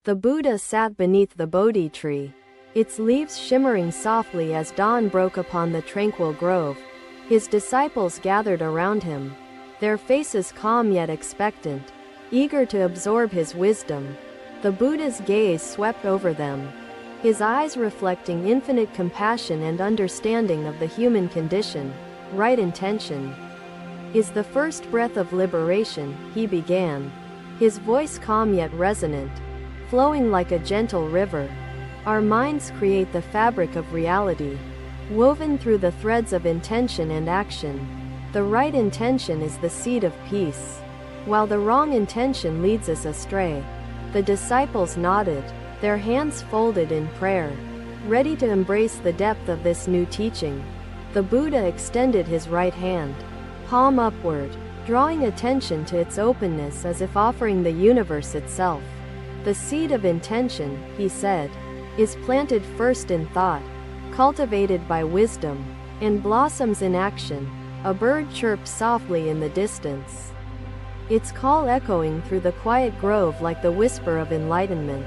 The Buddha sat beneath the Bodhi tree, its leaves shimmering softly as dawn broke upon the tranquil grove. His disciples gathered around him, their faces calm yet expectant, eager to absorb his wisdom. The Buddha's gaze swept over them, his eyes reflecting infinite compassion and understanding of the human condition. Right intention is the first breath of liberation, he began, his voice calm yet resonant, flowing like a gentle river. Our minds create the fabric of reality, woven through the threads of intention and action. The right intention is the seed of peace, while the wrong intention leads us astray. The disciples nodded, their hands folded in prayer, ready to embrace the depth of this new teaching. The Buddha extended his right hand, palm upward, drawing attention to its openness as if offering the universe itself. The seed of intention, he said, is planted first in thought, cultivated by wisdom, and blossoms in action. A bird chirped softly in the distance, its call echoing through the quiet grove like the whisper of enlightenment.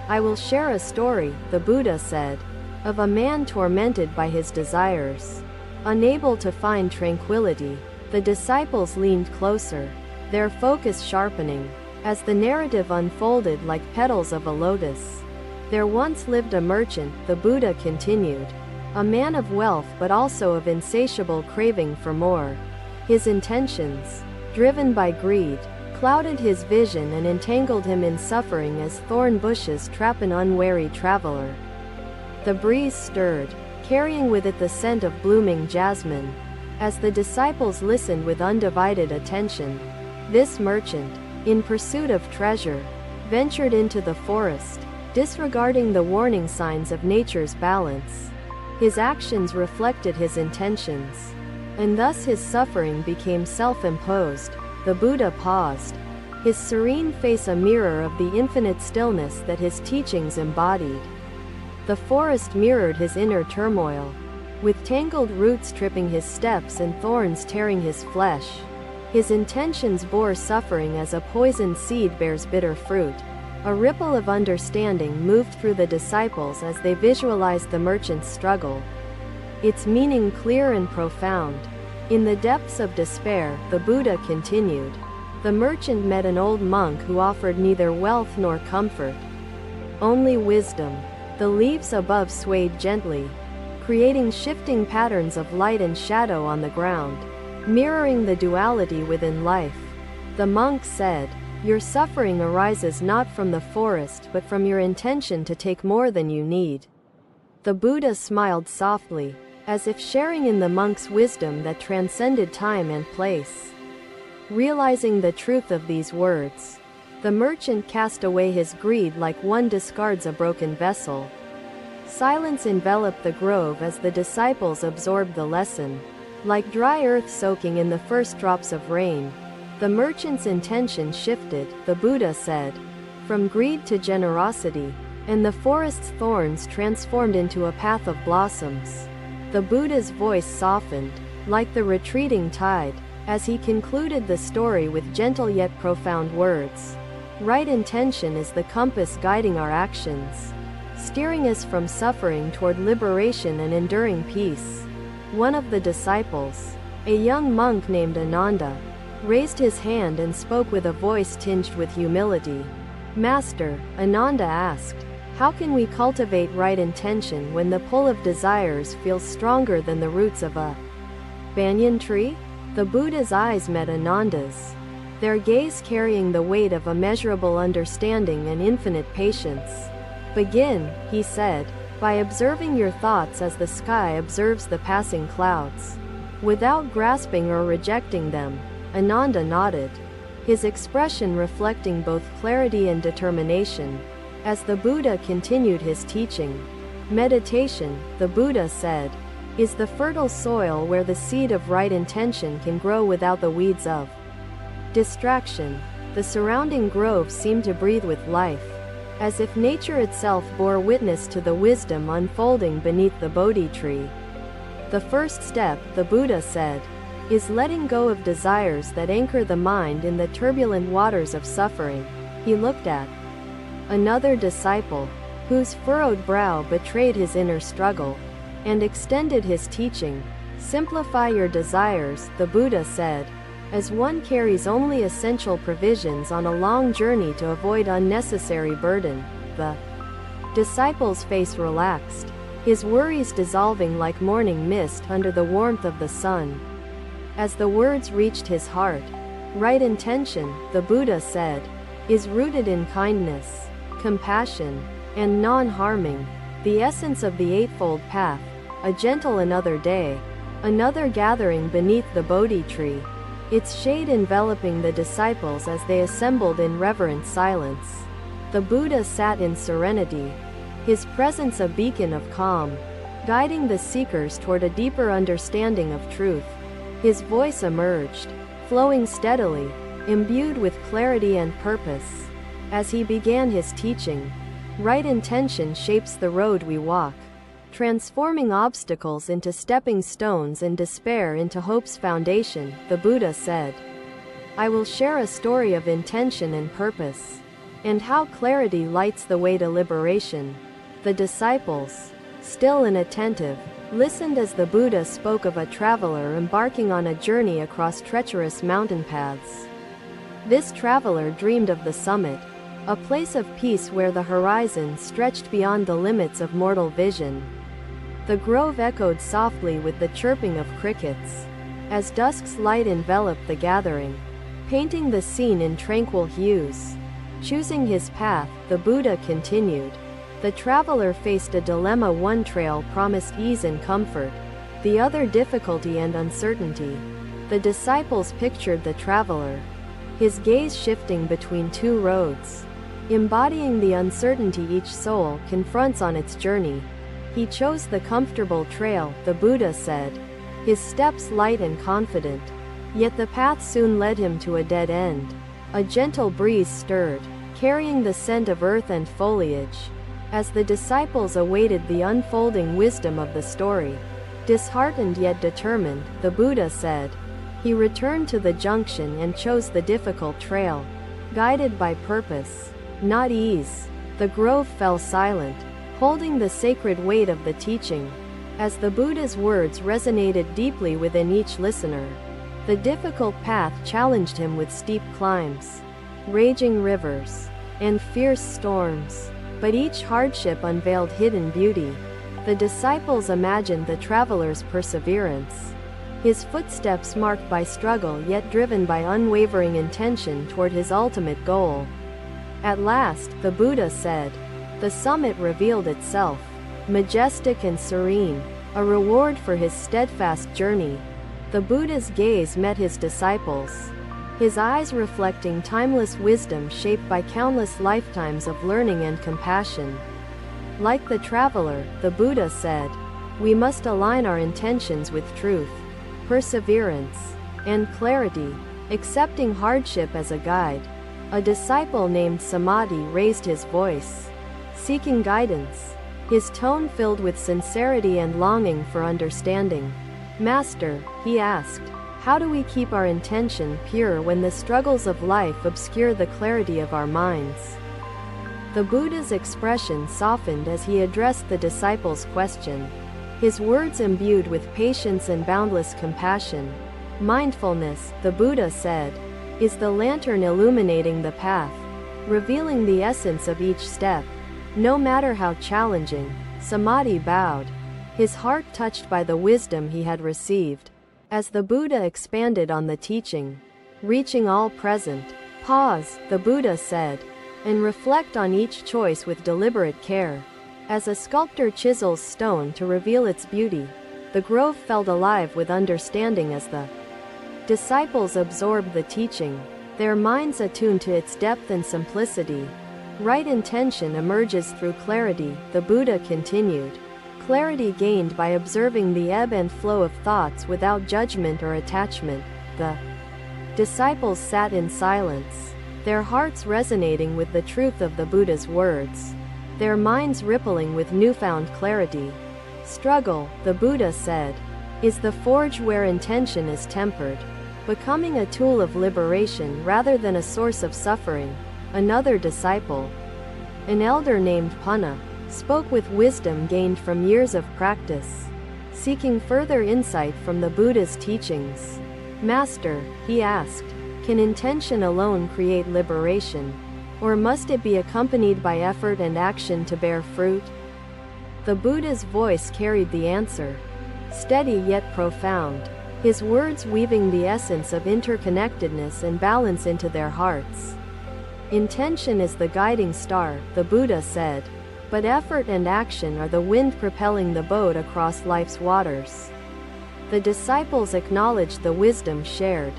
I will share a story, the Buddha said, of a man tormented by his desires, unable to find tranquility. The disciples leaned closer, their focus sharpening, as the narrative unfolded like petals of a lotus. There once lived a merchant, the Buddha continued, a man of wealth but also of insatiable craving for more. His intentions, driven by greed, clouded his vision and entangled him in suffering as thorn bushes trap an unwary traveler. The breeze stirred, carrying with it the scent of blooming jasmine. As the disciples listened with undivided attention, this merchant, in pursuit of treasure, ventured into the forest, disregarding the warning signs of nature's balance. His actions reflected his intentions, and thus his suffering became self-imposed. The Buddha paused, his serene face a mirror of the infinite stillness that his teachings embodied. The forest mirrored his inner turmoil, with tangled roots tripping his steps and thorns tearing his flesh. His intentions bore suffering as a poisoned seed bears bitter fruit. A ripple of understanding moved through the disciples as they visualized the merchant's struggle, its meaning clear and profound. In the depths of despair, the Buddha continued, the merchant met an old monk who offered neither wealth nor comfort, only wisdom. The leaves above swayed gently, creating shifting patterns of light and shadow on the ground, mirroring the duality within life. The monk said, your suffering arises not from the forest but from your intention to take more than you need. The Buddha smiled softly, as if sharing in the monk's wisdom that transcended time and place. Realizing the truth of these words, the merchant cast away his greed like one discards a broken vessel. Silence enveloped the grove as the disciples absorbed the lesson. Like dry earth soaking in the first drops of rain, the merchant's intention shifted, the Buddha said, from greed to generosity, and the forest's thorns transformed into a path of blossoms. The Buddha's voice softened, like the retreating tide, as he concluded the story with gentle yet profound words. Right intention is the compass guiding our actions, steering us from suffering toward liberation and enduring peace. One of the disciples, a young monk named Ananda, raised his hand and spoke with a voice tinged with humility. Master, Ananda asked, how can we cultivate right intention when the pull of desires feels stronger than the roots of a banyan tree? The Buddha's eyes met Ananda's, their gaze carrying the weight of immeasurable understanding and infinite patience. Begin, he said, by observing your thoughts as the sky observes the passing clouds. Without grasping or rejecting them, Ananda nodded, his expression reflecting both clarity and determination. As the Buddha continued his teaching, meditation, the Buddha said, is the fertile soil where the seed of right intention can grow without the weeds of distraction. The surrounding grove seemed to breathe with life, as if nature itself bore witness to the wisdom unfolding beneath the Bodhi tree. The first step, the Buddha said, is letting go of desires that anchor the mind in the turbulent waters of suffering. He looked at Another disciple, whose furrowed brow betrayed his inner struggle, and extended his teaching. Simplify your desires, the Buddha said, as one carries only essential provisions on a long journey to avoid unnecessary burden. The disciple's face relaxed, his worries dissolving like morning mist under the warmth of the sun. As the words reached his heart, right intention, the Buddha said, is rooted in kindness, compassion, and non-harming, the essence of the Eightfold Path. A gentle another day, another gathering beneath the Bodhi tree, its shade enveloping the disciples as they assembled in reverent silence. The Buddha sat in serenity, his presence a beacon of calm, guiding the seekers toward a deeper understanding of truth. His voice emerged, flowing steadily, imbued with clarity and purpose. As he began his teaching, right intention shapes the road we walk, transforming obstacles into stepping stones and despair into hope's foundation. The Buddha said, I will share a story of intention and purpose, and how clarity lights the way to liberation. The disciples, still and attentive, listened as the Buddha spoke of a traveler embarking on a journey across treacherous mountain paths. This traveler dreamed of the summit, a place of peace where the horizon stretched beyond the limits of mortal vision. The grove echoed softly with the chirping of crickets, as dusk's light enveloped the gathering, painting the scene in tranquil hues. Choosing his path, the Buddha continued. The traveler faced a dilemma. One trail promised ease and comfort, the other difficulty and uncertainty. The disciples pictured the traveler, his gaze shifting between two roads, embodying the uncertainty each soul confronts on its journey. He chose the comfortable trail, the Buddha said, his steps light and confident. Yet the path soon led him to a dead end. A gentle breeze stirred, carrying the scent of earth and foliage. As the disciples awaited the unfolding wisdom of the story, disheartened yet determined, the Buddha said, he returned to the junction and chose the difficult trail, guided by purpose, not ease. The grove fell silent, holding the sacred weight of the teaching, as the Buddha's words resonated deeply within each listener. The difficult path challenged him with steep climbs, raging rivers, and fierce storms, but each hardship unveiled hidden beauty. The disciples imagined the traveler's perseverance, his footsteps marked by struggle yet driven by unwavering intention toward his ultimate goal. At last, the Buddha said, the summit revealed itself, majestic and serene, a reward for his steadfast journey. The Buddha's gaze met his disciples, his eyes reflecting timeless wisdom shaped by countless lifetimes of learning and compassion. Like the traveler, the Buddha said, we must align our intentions with truth, perseverance, and clarity, accepting hardship as a guide. A disciple named Samadhi raised his voice, seeking guidance, his tone filled with sincerity and longing for understanding. Master, he asked, how do we keep our intention pure when the struggles of life obscure the clarity of our minds? The Buddha's expression softened as he addressed the disciples' question, his words imbued with patience and boundless compassion. Mindfulness, the Buddha said, is the lantern illuminating the path, revealing the essence of each step. No matter how challenging, Samadhi bowed, his heart touched by the wisdom he had received. As the Buddha expanded on the teaching, reaching all present, pause, the Buddha said, and reflect on each choice with deliberate care. As a sculptor chisels stone to reveal its beauty, the grove felt alive with understanding as the disciples absorbed the teaching, their minds attuned to its depth and simplicity. Right intention emerges through clarity, the Buddha continued. Clarity gained by observing the ebb and flow of thoughts without judgment or attachment. The disciples sat in silence, their hearts resonating with the truth of the Buddha's words, their minds rippling with newfound clarity. Struggle, the Buddha said, is the forge where intention is tempered, becoming a tool of liberation rather than a source of suffering. Another disciple, An elder named Punna spoke with wisdom gained from years of practice, seeking further insight from the Buddha's teachings. Master, he asked, can intention alone create liberation? Or must it be accompanied by effort and action to bear fruit? The Buddha's voice carried the answer, steady yet profound, his words weaving the essence of interconnectedness and balance into their hearts. Intention is the guiding star, the Buddha said, but effort and action are the wind propelling the boat across life's waters. The disciples acknowledged the wisdom shared,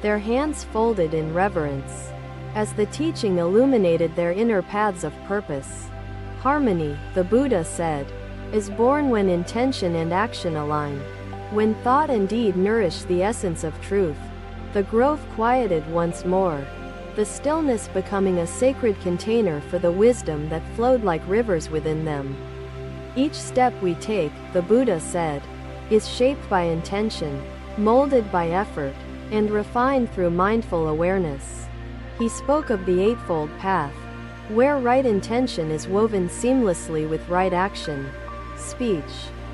their hands folded in reverence, as the teaching illuminated their inner paths of purpose. Harmony, the Buddha said, is born when intention and action align. When thought and deed nourish the essence of truth, the grove quieted once more, the stillness becoming a sacred container for the wisdom that flowed like rivers within them. Each step we take, the Buddha said, is shaped by intention, molded by effort, and refined through mindful awareness. He spoke of the Eightfold Path, where right intention is woven seamlessly with right action, speech,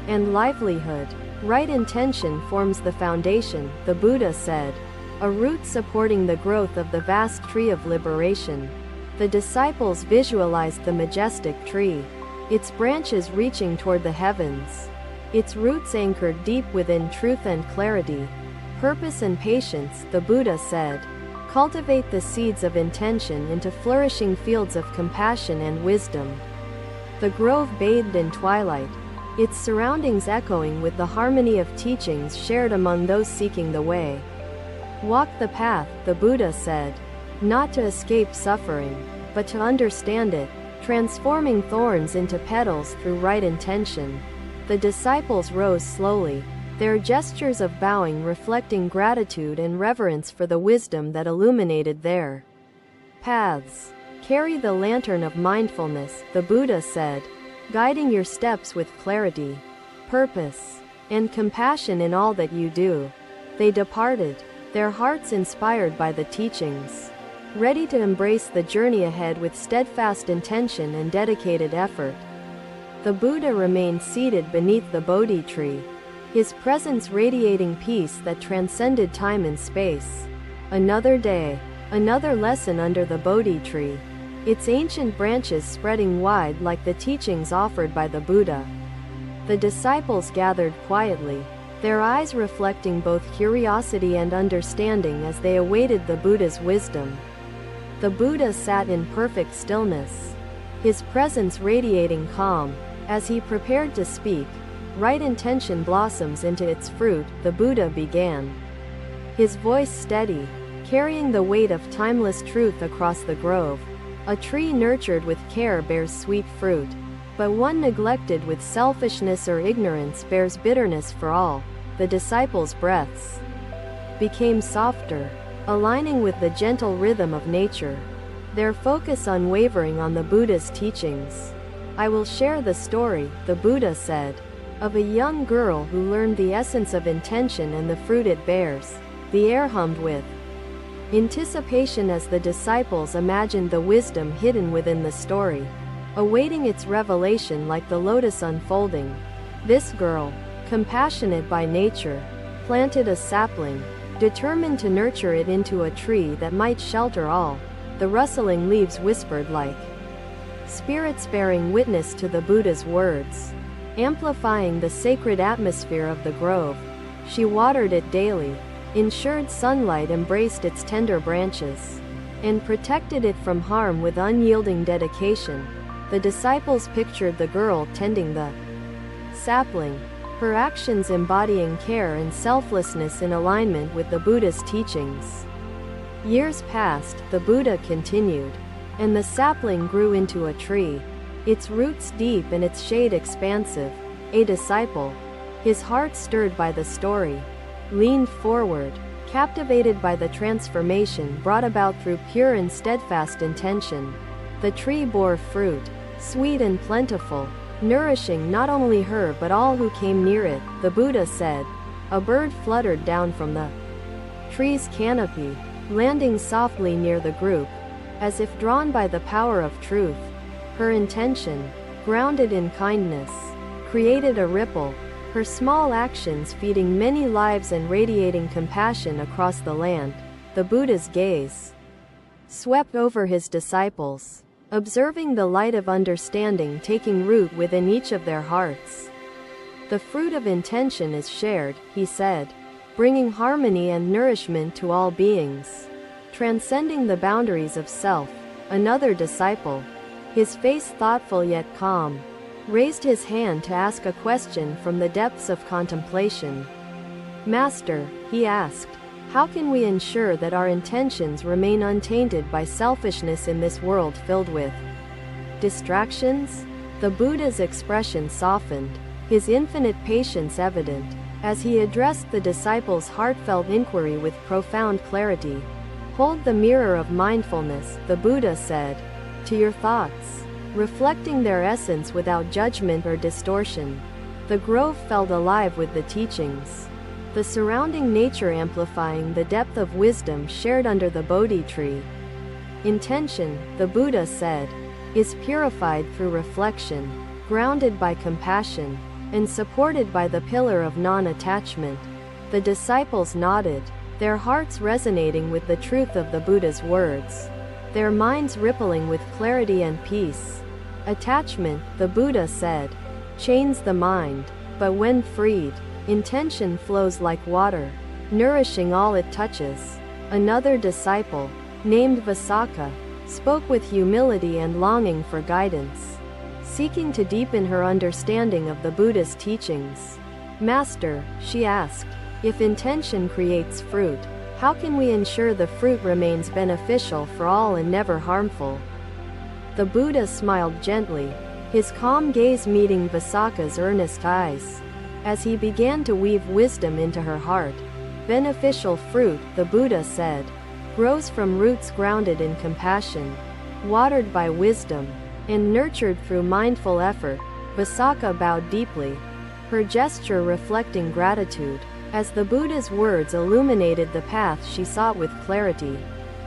and livelihood. Right intention forms the foundation, the Buddha said, a root supporting the growth of the vast tree of liberation. The disciples visualized the majestic tree, its branches reaching toward the heavens, its roots anchored deep within truth and clarity. Purpose and patience, the Buddha said, cultivate the seeds of intention into flourishing fields of compassion and wisdom. The grove bathed in twilight, its surroundings echoing with the harmony of teachings shared among those seeking the way. Walk the path, the Buddha said, not to escape suffering, but to understand it, transforming thorns into petals through right intention. The disciples rose slowly, their gestures of bowing reflecting gratitude and reverence for the wisdom that illuminated their paths. Carry the lantern of mindfulness, the Buddha said, guiding your steps with clarity, purpose, and compassion in all that you do. They departed, their hearts inspired by the teachings, ready to embrace the journey ahead with steadfast intention and dedicated effort. The Buddha remained seated beneath the Bodhi tree, his presence radiating peace that transcended time and space. Another day, another lesson under the Bodhi tree, its ancient branches spreading wide like the teachings offered by the Buddha. The disciples gathered quietly, their eyes reflecting both curiosity and understanding as they awaited the Buddha's wisdom. The Buddha sat in perfect stillness, his presence radiating calm. As he prepared to speak, right intention blossoms into its fruit, the Buddha began. His voice steady, carrying the weight of timeless truth across the grove. A tree nurtured with care bears sweet fruit, but one neglected with selfishness or ignorance bears bitterness for all. The disciples' breaths became softer, aligning with the gentle rhythm of nature, their focus unwavering on the Buddha's teachings. I will share the story, the Buddha said, of a young girl who learned the essence of intention and the fruit it bears. The air hummed with anticipation as the disciples imagined the wisdom hidden within the story, awaiting its revelation like the lotus unfolding. This girl, compassionate by nature, planted a sapling, determined to nurture it into a tree that might shelter all. The rustling leaves whispered like spirits bearing witness to the Buddha's words, amplifying the sacred atmosphere of the grove. She watered it daily, ensured sunlight embraced its tender branches, and protected it from harm with unyielding dedication. The disciples pictured the girl tending the sapling, her actions embodying care and selflessness in alignment with the Buddha's teachings. Years passed, the Buddha continued, and the sapling grew into a tree, its roots deep and its shade expansive. A disciple, his heart stirred by the story, leaned forward, captivated by the transformation brought about through pure and steadfast intention. The tree bore fruit, sweet and plentiful, nourishing not only her but all who came near it, the Buddha said. A bird fluttered down from the tree's canopy, landing softly near the group, as if drawn by the power of truth. Her intention, grounded in kindness, created a ripple, her small actions feeding many lives and radiating compassion across the land. The Buddha's gaze swept over his disciples, observing the light of understanding taking root within each of their hearts. The fruit of intention is shared, he said, bringing harmony and nourishment to all beings. Transcending the boundaries of self, another disciple, his face thoughtful yet calm, raised his hand to ask a question from the depths of contemplation. Master, he asked, how can we ensure that our intentions remain untainted by selfishness in this world filled with distractions? The Buddha's expression softened, his infinite patience evident, as he addressed the disciples' heartfelt inquiry with profound clarity. Hold the mirror of mindfulness, the Buddha said, to your thoughts, reflecting their essence without judgment or distortion. The grove felt alive with the teachings, the surrounding nature amplifying the depth of wisdom shared under the Bodhi tree. Intention, the Buddha said, is purified through reflection, grounded by compassion, and supported by the pillar of non-attachment. The disciples nodded, their hearts resonating with the truth of the Buddha's words, their minds rippling with clarity and peace. Attachment, the Buddha said, chains the mind, but when freed, intention flows like water, nourishing all it touches. Another disciple, named Visakha, spoke with humility and longing for guidance, seeking to deepen her understanding of the Buddha's teachings. Master, she asked, if intention creates fruit, how can we ensure the fruit remains beneficial for all and never harmful? The Buddha smiled gently, his calm gaze meeting Visakha's earnest eyes. As he began to weave wisdom into her heart, beneficial fruit, the Buddha said, grows from roots grounded in compassion, watered by wisdom, and nurtured through mindful effort. Visakha bowed deeply, her gesture reflecting gratitude, as the Buddha's words illuminated the path she sought with clarity.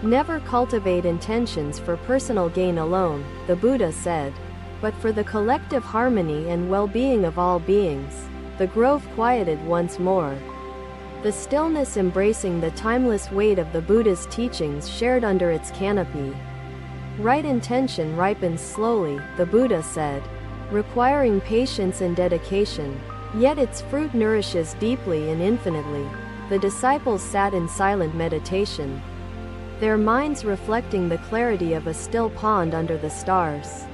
Never cultivate intentions for personal gain alone, the Buddha said, but for the collective harmony and well-being of all beings. The grove quieted once more, the stillness embracing the timeless weight of the Buddha's teachings shared under its canopy. Right intention ripens slowly, the Buddha said, requiring patience and dedication, yet its fruit nourishes deeply and infinitely. The disciples sat in silent meditation, their minds reflecting the clarity of a still pond under the stars.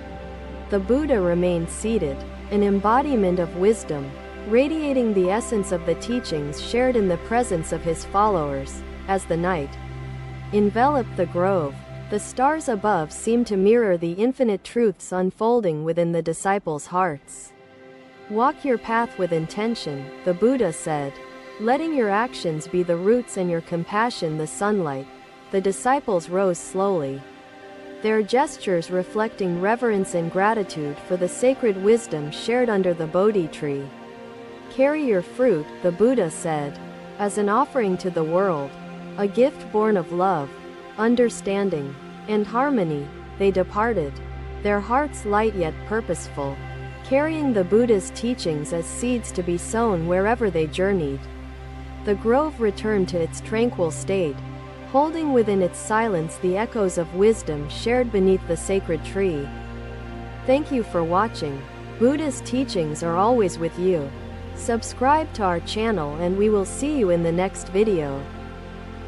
The Buddha remained seated, an embodiment of wisdom, radiating the essence of the teachings shared in the presence of his followers. As the night enveloped the grove, the stars above seemed to mirror the infinite truths unfolding within the disciples' hearts. Walk your path with intention, the Buddha said, letting your actions be the roots and your compassion the sunlight. The disciples rose slowly, their gestures reflecting reverence and gratitude for the sacred wisdom shared under the Bodhi tree. Carry your fruit, the Buddha said, as an offering to the world, a gift born of love, understanding, and harmony. They departed, their hearts light yet purposeful, carrying the Buddha's teachings as seeds to be sown wherever they journeyed. The grove returned to its tranquil state, holding within its silence the echoes of wisdom shared beneath the sacred tree. Thank you for watching. Buddha's teachings are always with you. Subscribe to our channel and we will see you in the next video.